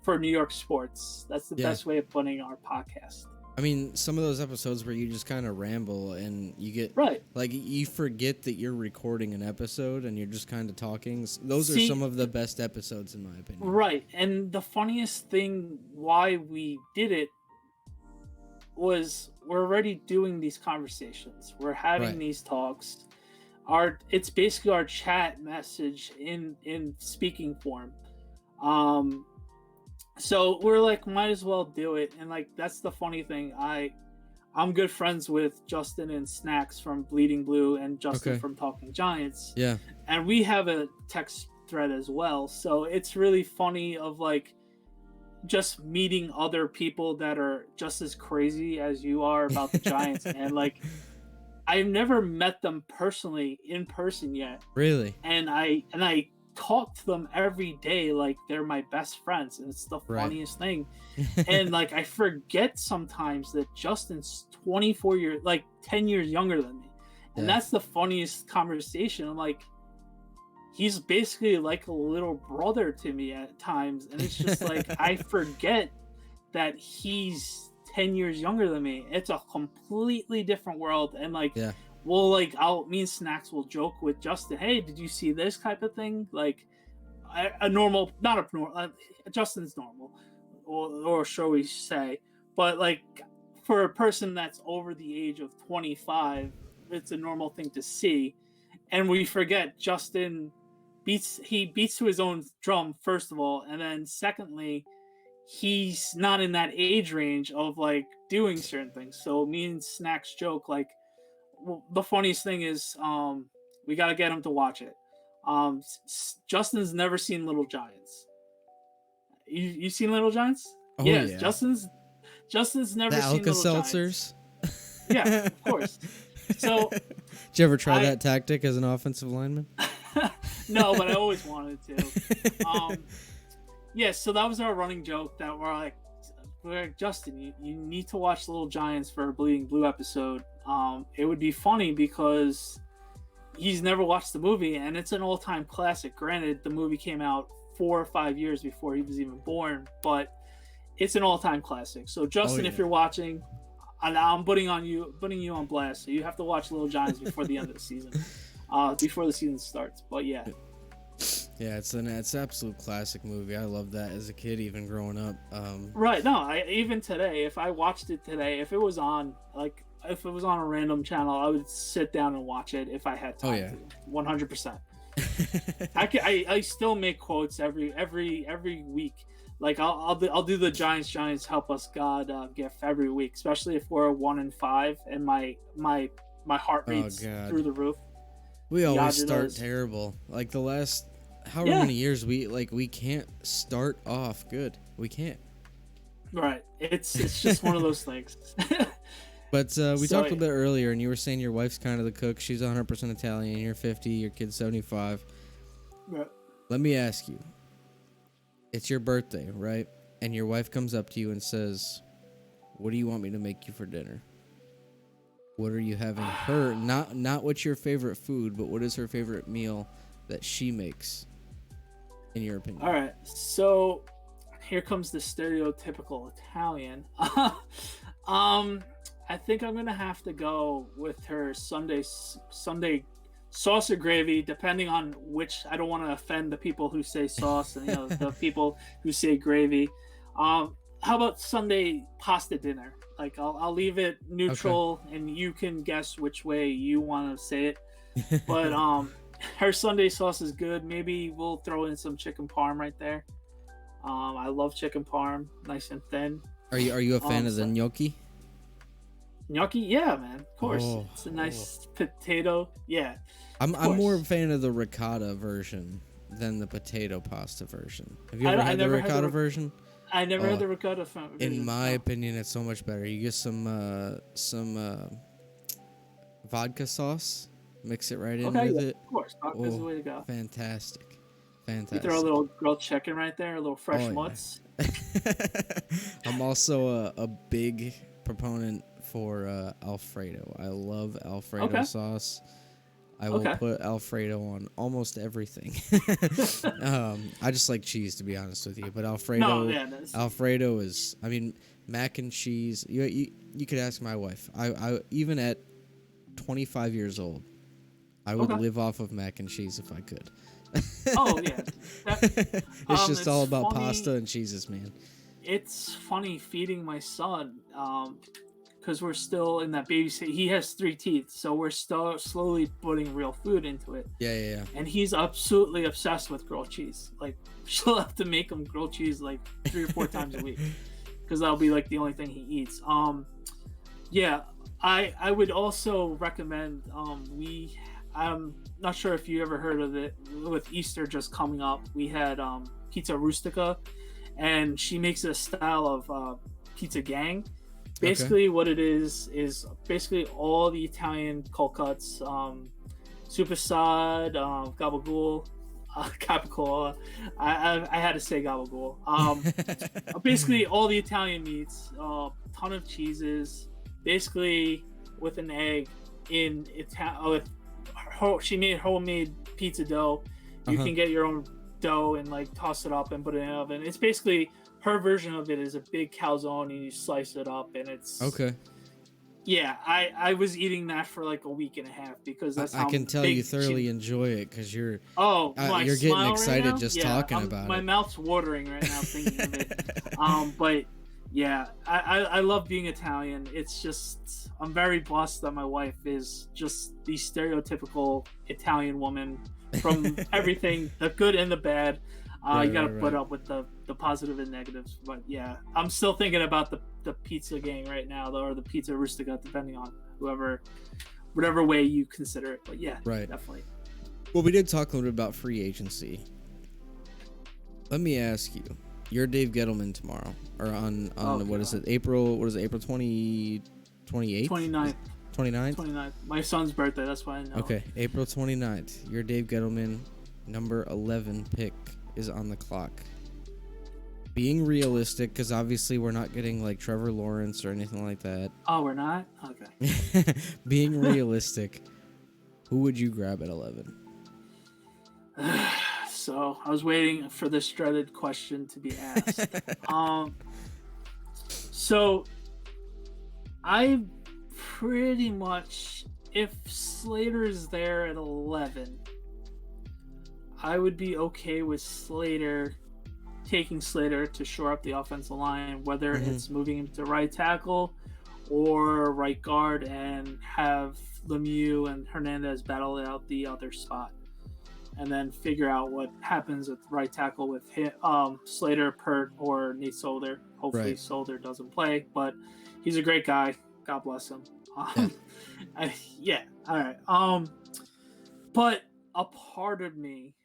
for New York sports. That's the best way of putting our podcast. I mean, some of those episodes where you just kind of ramble and you get like you forget that you're recording an episode and you're just kind of talking. Those are some of the best episodes in my opinion. Right. And the funniest thing why we did it was we're already doing these conversations. We're having these talks. It's basically our chat message in speaking form. So we're like, might as well do it. And like, that's the funny thing. I'm good friends with Justin and Snacks from Bleeding Blue and Justin from Talking Giants. Yeah. And we have a text thread as well. So it's really funny of like just meeting other people that are just as crazy as you are about the Giants. And like, I've never met them personally in person yet. Really? And I talk to them every day like they're my best friends, and it's the funniest thing. And like I forget sometimes that Justin's 24 years, like 10 years younger than me, and that's the funniest conversation. I'm like, he's basically like a little brother to me at times, and it's just like I forget that he's 10 years younger than me. It's a completely different world. And like well, like me and Snacks will joke with Justin, hey, did you see this type of thing? Like a normal, not a normal, Justin's normal, or shall we say, but like for a person that's over the age of 25, it's a normal thing to see. And we forget Justin beats to his own drum, first of all, and then secondly, he's not in that age range of like doing certain things. So me and Snacks joke like, well, the funniest thing is we got to get him to watch it. Justin's never seen Little Giants. You seen Little Giants? Oh, yeah. Justin's never seen Little Giants. Yeah, of course. So did you ever try that tactic as an offensive lineman? No, but I always wanted to. So that was our running joke that we're like, Justin, you need to watch Little Giants for a Bleeding Blue episode. It would be funny because he's never watched the movie, and it's an all-time classic. Granted, the movie came out 4 or 5 years before he was even born, but it's an all-time classic. So Justin, if you're watching, I'm putting you on blast. So you have to watch Little Giants before the end of the season, before the season starts. But yeah. Yeah, it's an absolute classic movie. I loved that as a kid, even growing up. Right. No, even today, if I watched it today, if it was on a random channel, I would sit down and watch it if I had time. 100%. I still make quotes every week. Like I'll do the Giants help us God gif every week, especially if we're 1-5 and my heart rate's through the roof. We always start terrible. Like the last however many years we can't start off good. We can't. Right. It's just one of those things. But we talked a bit earlier, and you were saying your wife's kind of the cook. She's 100% Italian. You're 50. Your kid's 75. Right. Let me ask you. It's your birthday, right? And your wife comes up to you and says, "What do you want me to make you for dinner?" What are you having her? Not what's your favorite food, but what is her favorite meal that she makes, in your opinion? All right. So here comes the stereotypical Italian. I think I'm gonna have to go with her Sunday sauce or gravy, depending on which. I don't want to offend the people who say sauce and the people who say gravy. How about Sunday pasta dinner? Like I'll leave it neutral, okay, and you can guess which way you want to say it. But her Sunday sauce is good. Maybe we'll throw in some chicken parm right there. I love chicken parm, nice and thin. Are you a fan of the gnocchi? Gnocchi, yeah, man. Of course, it's a nice potato. Yeah, I'm more a fan of the ricotta version than the potato pasta version. Have you ever had the ricotta version? I never had the ricotta version. In my opinion, it's so much better. You get some vodka sauce, mix it right in with it. Of course, vodka's the way to go. Fantastic. You throw a little grilled chicken right there, a little fresh mutts. I'm also a big proponent for Alfredo. I love Alfredo sauce. I will put Alfredo on almost everything. I just like cheese, to be honest with you. But Alfredo is, I mean, mac and cheese. You could ask my wife. I even at 25 years old, I would live off of mac and cheese if I could. Oh yeah, it's all about pasta and cheeses, man. It's funny feeding my son, because we're still in that baby stage. He has 3 teeth, so we're still slowly putting real food into it. Yeah. And he's absolutely obsessed with grilled cheese. Like, she'll have to make him grilled cheese like 3 or 4 times a week, because that'll be like the only thing he eats. Yeah, I would also recommend. I'm not sure if you ever heard of it. With Easter just coming up, we had pizza rustica, and she makes a style of pizza gang. Basically, what it is basically all the Italian cold cuts, supersad, gabagool, capicola. I had to say gabagool. Basically, all the Italian meats, ton of cheeses. Basically, with an egg in she made homemade pizza dough. You can get your own dough and like toss it up and put it in the oven. It's basically her version of it is a big calzone, and you slice it up, and it's yeah. I was eating that for like a week and a half, because that's how I can tell you thoroughly enjoy it, because you're you're getting excited right just talking about my it. My mouth's watering right now thinking of it. But yeah, I love being Italian. It's just, I'm very blessed that my wife is just the stereotypical Italian woman from everything, the good and the bad. You gotta put up with the positive and negatives. But yeah, I'm still thinking about the pizza gang right now, or the pizza rustica, depending on whatever way you consider it. But yeah, definitely. Well, we did talk a little bit about free agency. Let me ask you. You're Dave Gettleman tomorrow, or on what is it, April 28th? 29th. 29th? My son's birthday, that's why I know. Okay, April 29th. Your Dave Gettleman, number 11 pick is on the clock. Being realistic, because obviously we're not getting like Trevor Lawrence or anything like that. Oh, we're not? Okay. Being realistic, who would you grab at 11? So I was waiting for this dreaded question to be asked. So I pretty much, if Slater's there at 11, I would be okay with taking Slater to shore up the offensive line, whether it's moving him to right tackle or right guard, and have Lemieux and Hernandez battle out the other spot. And then figure out what happens at right tackle with Slater, Pert, or Nate Solder. Hopefully Solder doesn't play, but he's a great guy. God bless him. All right. But a part of me,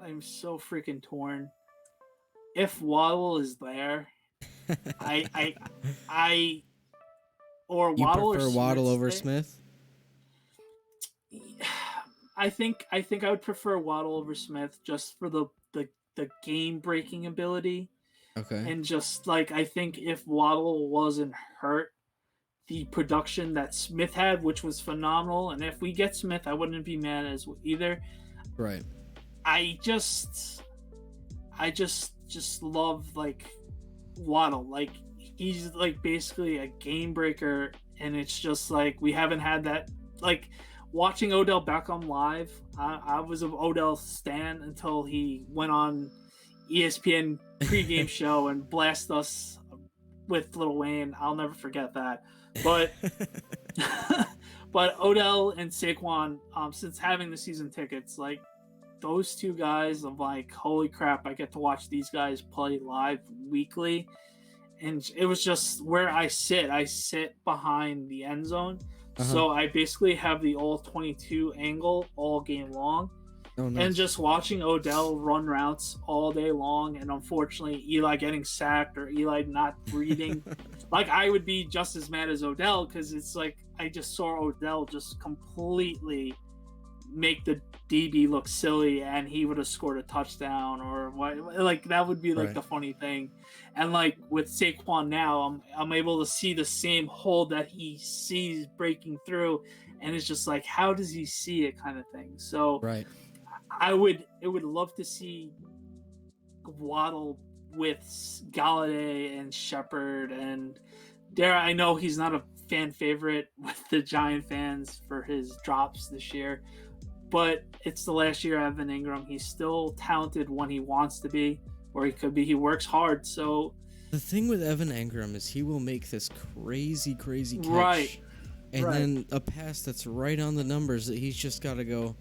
I'm so freaking torn. If Waddle is there, or Waddle, you prefer Waddle over Smith? I think I would prefer Waddle over Smith, just for the game breaking ability. Okay. And just like, I think if Waddle wasn't hurt, the production that Smith had, which was phenomenal, and if we get Smith, I wouldn't be mad as either. Right. I just love like Waddle. Like, he's like basically a game breaker, and it's just like we haven't had that. Like watching Odell Beckham live, I was an Odell stan until he went on ESPN pregame show and blast us with Lil Wayne. I'll never forget that. But but Odell and Saquon, since having the season tickets, like those two guys, I'm like, holy crap! I get to watch these guys play live weekly, and it was just where I sit. I sit behind the end zone, so I basically have the all 22 angle all game long. Oh, nice. And just watching Odell run routes all day long, and unfortunately Eli getting sacked or Eli not breathing. Like I would be just as mad as Odell, because it's like I just saw Odell just completely make the DB look silly, and he would have scored a touchdown or what. Like that would be like the funny thing. And like with Saquon now, I'm able to see the same hole that he sees breaking through, and it's just like, how does he see it, kind of thing. So I would love to see Waddle with Galladay and Shepard and Dare. I know he's not a fan favorite with the Giant fans for his drops this year, but it's the last year of Evan Ingram. He's still talented when he wants to be, or he could be. He works hard. So the thing with Evan Ingram is he will make this crazy catch, and then a pass that's right on the numbers that he's just got to go.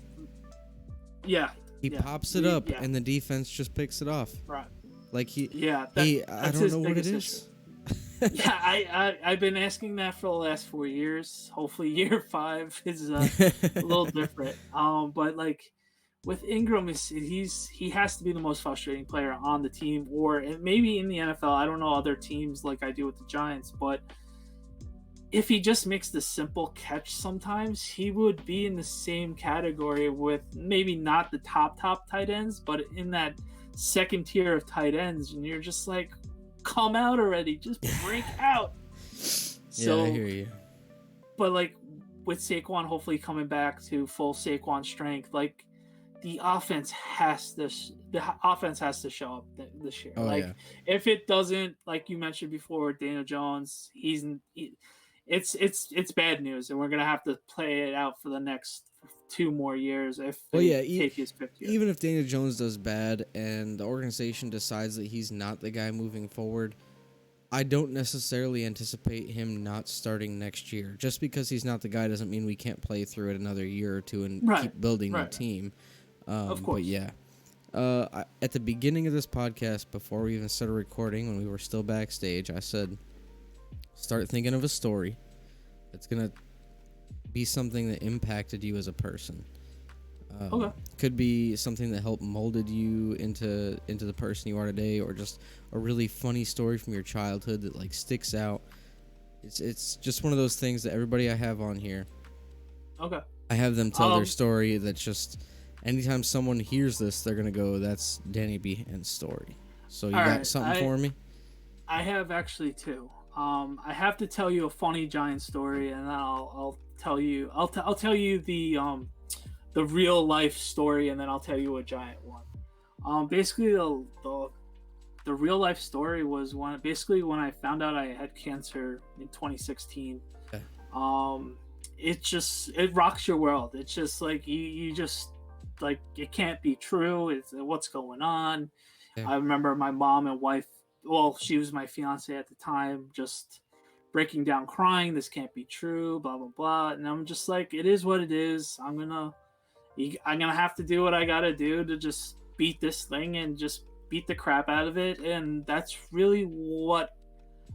Yeah. He pops it up, and the defense just picks it off. Right. Like I don't know what it is. I've been asking that for the last 4 years. Hopefully year 5 is a little different. But like with Ingram, he has to be the most frustrating player on the team, or maybe in the NFL. I don't know other teams like I do with the Giants, but if he just makes the simple catch sometimes, he would be in the same category with maybe not the top tight ends, but in that second tier of tight ends. And you're just like, come out already, just break out. So, I hear you. But like with Saquon hopefully coming back to full Saquon strength, like the offense has to show up this year. If it doesn't, like you mentioned before, Daniel Jones, it's bad news, and we're gonna have to play it out for the next 2 more years if take his 5th year. Even if Daniel Jones does bad and the organization decides that he's not the guy moving forward, I don't necessarily anticipate him not starting next year. Just because he's not the guy doesn't mean we can't play through it another year or two and keep building the team. Of course. But yeah. At the beginning of this podcast, before we even started recording, when we were still backstage, I said, start thinking of a story that's going to be something that impacted you as a person. Could be something that helped molded you into the person you are today, or just a really funny story from your childhood that like sticks out. It's just one of those things that everybody I have on here, I have them tell their story. That's just anytime someone hears this, they're gonna go, that's Danny Behan's story. So you got something for me? I have actually 2. I have to tell you a funny Giant story, and then I'll tell you the real life story, and then I'll tell you a Giant one. Basically the real life story was when I found out I had cancer in 2016. It rocks your world. It's just like you just like, it can't be true. It's what's going on. I remember my mom and wife, well, she was my fiance at the time, just breaking down crying. This can't be true, blah blah blah. And I'm just like, it is what it is. I'm gonna have to do what I gotta do to just beat this thing and just beat the crap out of it. And that's really what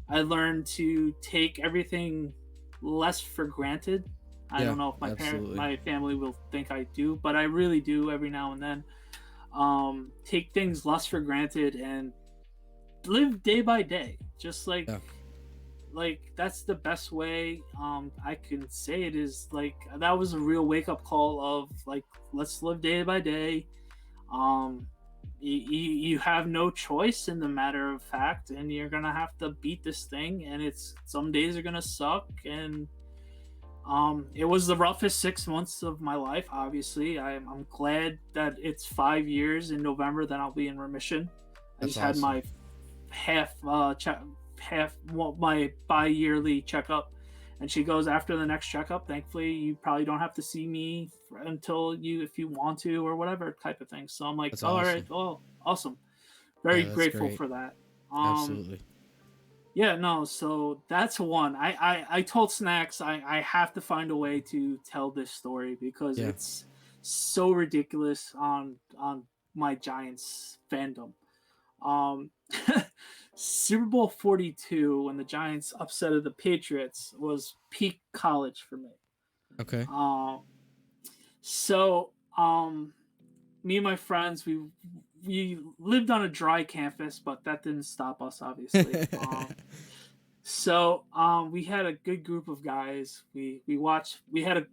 I learned, to take everything less for granted. I don't know if my family will think I do, but I really do every now and then. Take things less for granted and live day by day. Just like that's the best way I can say it. Is like, that was a real wake-up call of like, let's live day by day. You have no choice in the matter of fact, and you're gonna have to beat this thing, and some days are gonna suck. And it was the roughest 6 months of my life. Obviously, I'm glad that it's 5 years in November that I'll be in remission. I just had my my bi-yearly checkup. And she goes, after the next checkup, thankfully, you probably don't have to see me until if you want to, or whatever type of thing. So I'm like, That's all awesome. right, oh, awesome. Very Yeah, that's grateful great. for that. Absolutely. Yeah, no, so that's one. I told Snacks I have to find a way to tell this story because Yeah. it's so ridiculous on my Giants fandom. Um, Super Bowl 42, when the Giants upsetted the Patriots, was peak college for me. Okay. So me and my friends, we lived on a dry campus, but that didn't stop us, obviously. So we had a good group of guys. We watched. We had a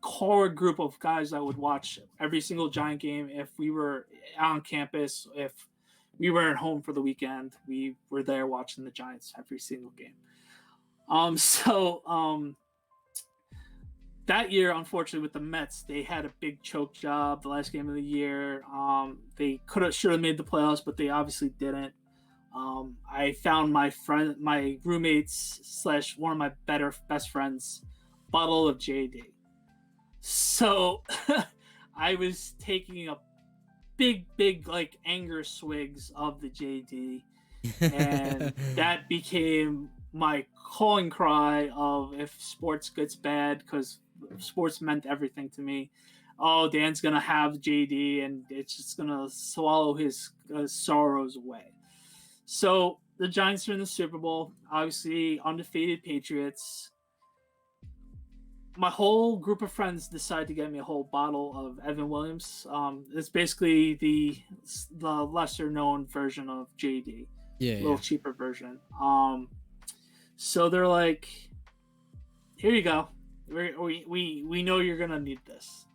core group of guys that would watch every single Giant game if we were on campus. If we were at home for the weekend, we were there watching the Giants every single game. That year, unfortunately, with the Mets, they had a big choke job the last game of the year. They should have made the playoffs, but they obviously didn't. I found my roommates / one of my best friends bottle of JD. So I was taking a big like anger swigs of the JD, and that became my calling cry of if sports gets bad, because sports meant everything to me. Oh, Dan's gonna have JD, and it's just gonna swallow his sorrows away. So the Giants are in the Super Bowl, obviously undefeated Patriots. My whole group of friends decided to get me a whole bottle of Evan Williams. It's basically the lesser known version of JD, Yeah. a little cheaper version. So they're like, here you go. We know you're gonna need this.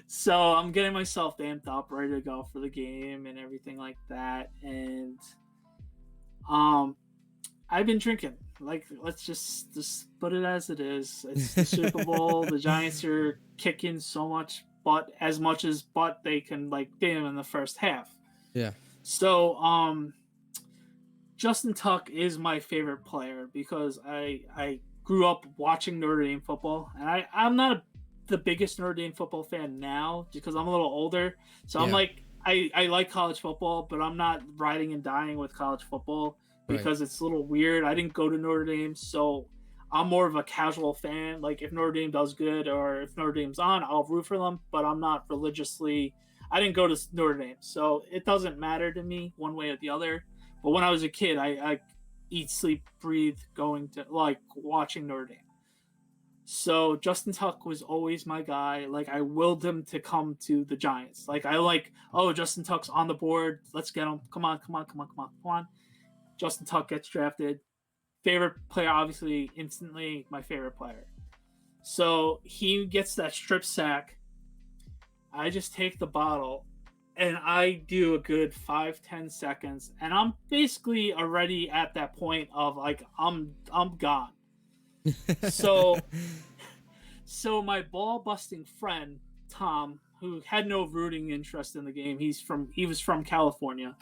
So I'm getting myself amped up, ready to go for the game and everything like that. And I've been drinking. Like, let's just put it as it is. It's the Super Bowl. The Giants are kicking so much butt, as much as butt they can, like, damn, in the first half. Yeah. So Justin Tuck is my favorite player because I grew up watching Notre Dame football, and I'm not the biggest Notre Dame football fan now because I'm a little older. So I'm like, I like college football, but I'm not riding and dying with college football because it's a little weird. I didn't go to Notre Dame, so I'm more of a casual fan. Like, if Notre Dame does good or if Notre Dame's on, I'll root for them, but I'm not religiously. I didn't go to Notre Dame, so it doesn't matter to me one way or the other. But when I was a kid, I eat, sleep, breathe going to, like, watching Notre Dame. So Justin Tuck was always my guy. Like, I willed him to come to the Giants. Like, oh, Justin Tuck's on the board. Let's get him. Come on. Justin Tuck gets drafted. Favorite player, obviously, instantly my favorite player. So he gets that strip sack. I just take the bottle and I do a good 5-10 seconds, and I'm basically already at that point of like I'm gone. So my ball busting friend Tom, who had no rooting interest in the game, he was from California,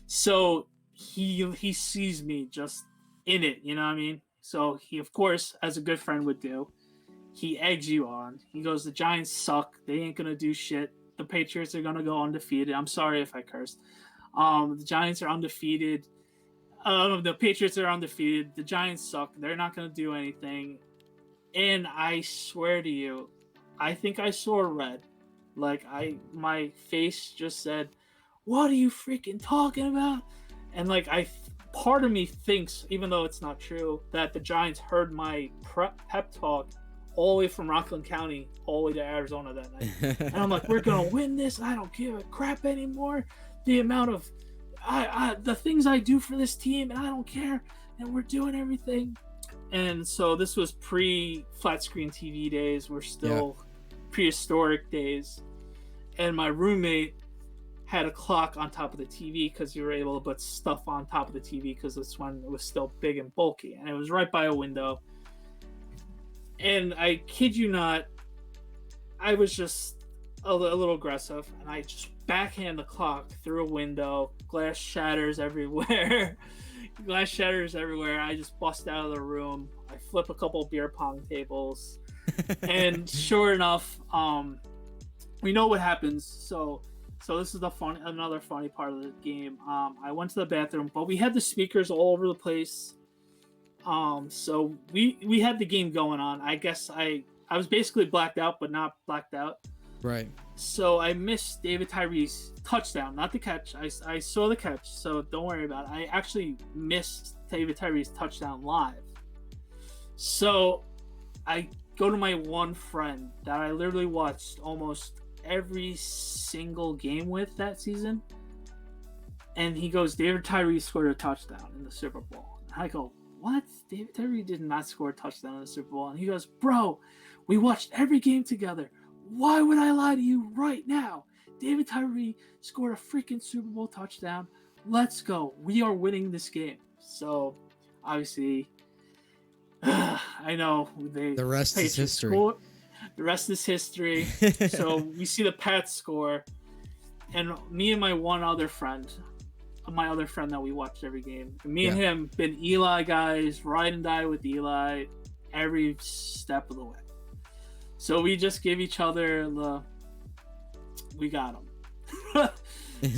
so he sees me just in it, you know what I mean? So he, of course, as a good friend would do, he eggs you on. He goes, the Giants suck. They ain't gonna do shit. The Patriots are gonna go undefeated. I'm sorry if I cursed. The Giants are undefeated. The Patriots are undefeated. The Giants suck. They're not gonna do anything. And I swear to you, I think I saw red. Like, my face just said, "What are you freaking talking about?" And like, part of me thinks, even though it's not true, that the Giants heard my pep talk all the way from Rockland County all the way to Arizona that night. And I'm like, we're gonna win this. I don't give a crap anymore. The amount of the things I do for this team, and I don't care, and we're doing everything. And so this was pre-flat screen TV days. We're still prehistoric days. And my roommate had a clock on top of the TV because you were able to put stuff on top of the TV because this one was still big and bulky. And it was right by a window. And I kid you not, I was just a little aggressive, and I just backhand the clock through a window. Glass shatters everywhere. Glass shatters everywhere. I just bust out of the room. I flip a couple beer pong tables, and sure enough, we know what happens. So this is another funny part of the game. I went to the bathroom, but we had the speakers all over the place. So we had the game going on. I guess I was basically blacked out, but not blacked out. Right. So I missed David Tyree's touchdown, not the catch. I saw the catch, so don't worry about it. I actually missed David Tyree's touchdown live. So I go to my one friend that I literally watched almost every single game with that season, and he goes, David Tyree scored a touchdown in the Super Bowl. And I go, what? David Tyree did not score a touchdown in the Super Bowl. And he goes, bro, we watched every game together. Why would I lie to you right now? David Tyree scored a freaking Super Bowl touchdown. Let's go. We are winning this game. So, obviously, I know the rest is history. The rest is history. So we see the Pats score, and me and my other friend that we watched every game. Me and him been Eli guys, ride and die with Eli every step of the way. So we just give each other we got him.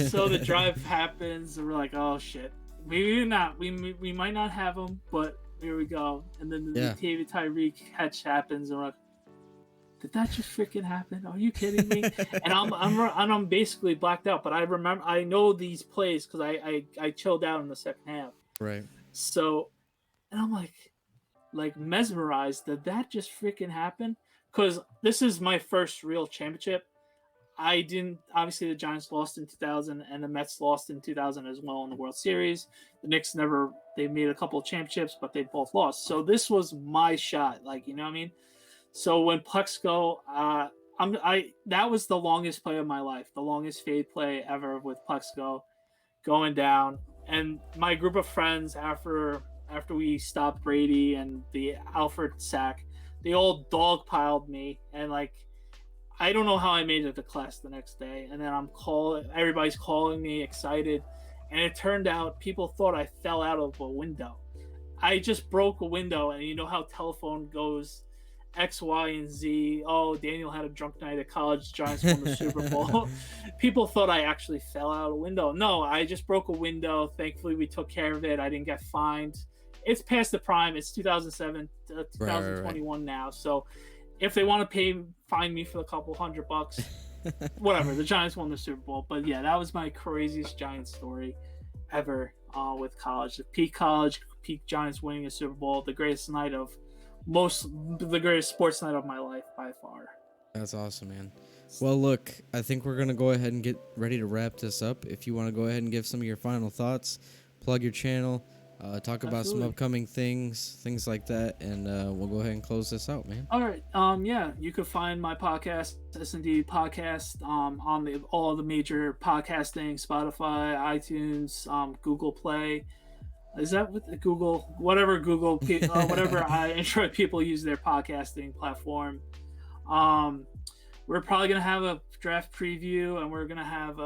So the drive happens, and we're like, oh shit, we might not have him, but here we go. And then the David Tyree catch happens, and we're like, did that just freaking happen? Are you kidding me? And I'm basically blacked out, but I know these plays because I chilled out in the second half. Right. So, and I'm like mesmerized. Did that just freaking happen? Because this is my first real championship. Obviously the Giants lost in 2000 and the Mets lost in 2000 as well in the World Series. The Knicks they made a couple of championships, but they both lost. So this was my shot, like, you know what I mean? So when Plexico, that was the longest play of my life, the longest fade play ever with Plexico going down. And my group of friends, after we stopped Brady and the Alfred sack, they all dogpiled me, and like, I don't know how I made it to class the next day. And then everybody's calling me excited, and it turned out people thought I fell out of a window. I just broke a window, and you know how telephone goes, X, Y, and Z. Oh, Daniel had a drunk night at college. Giants won the Super Bowl. People thought I actually fell out a window. No, I just broke a window. Thankfully, we took care of it. I didn't get fined. It's past the prime. It's 2007, 2021 now. So if they want to fine me for a couple $100, whatever. The Giants won the Super Bowl. But yeah, that was my craziest Giants story ever with college. The peak Giants winning a Super Bowl. The greatest sports night of my life by far. That's awesome, man. Well, look, I think we're going to go ahead and get ready to wrap this up. If you want to go ahead and give some of your final thoughts, plug your channel, talk about some upcoming things like that, and we'll go ahead and close this out, man. All right. You can find my podcast, S&D Podcast, on all the major podcasting, Spotify, iTunes, Google Play. Is that with the Google? Whatever Android people use their podcasting platform. We're probably gonna have a draft preview, and we're gonna have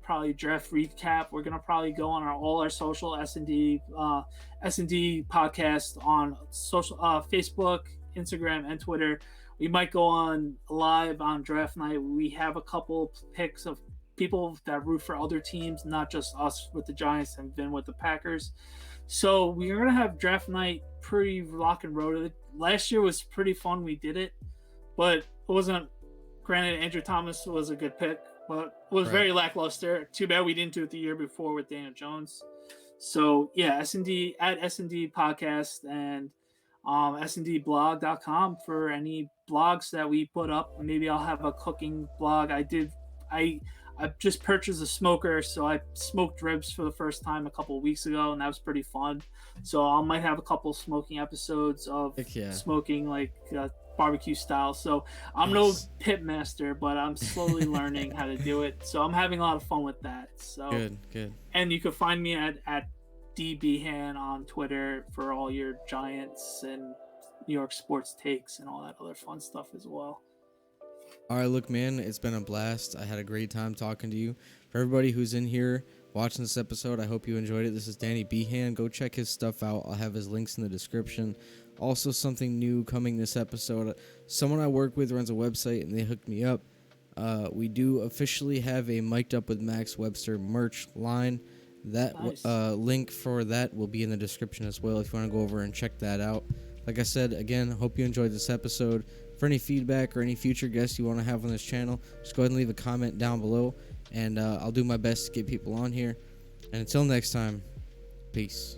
probably draft recap. We're gonna probably go on all our social S&D podcast on social Facebook, Instagram, and Twitter. We might go on live on draft night. We have a couple picks of people that root for other teams, not just us with the Giants and Vin with the Packers. So we're gonna have draft night pretty rock and roll. Last year was pretty fun. We did it, but it wasn't. Granted, Andrew Thomas was a good pick, but it was very lackluster. Too bad we didn't do it the year before with Daniel Jones. So yeah, S&D podcast and sndblog.com for any blogs that we put up. Maybe I'll have a cooking blog. I just purchased a smoker, so I smoked ribs for the first time a couple of weeks ago, and that was pretty fun. So I might have a couple smoking episodes of smoking, like barbecue style. So I'm no pit master, but I'm slowly learning how to do it. So I'm having a lot of fun with that. So good. And you can find me at Behan on Twitter for all your Giants and New York sports takes and all that other fun stuff as well. All right, look, man, it's been a blast. I had a great time talking to you. For everybody who's in here watching this episode, I hope you enjoyed it. This is Danny Behan. Go check his stuff out. I'll have his links in the description. Also, something new coming this episode. Someone I work with runs a website, and they hooked me up. We do officially have a Mic'd Up with Max Webster merch line. That Nice. link for that will be in the description as well if you want to go over and check that out. Like I said, again, hope you enjoyed this episode. For any feedback or any future guests you want to have on this channel, just go ahead and leave a comment down below, and I'll do my best to get people on here. And until next time, peace.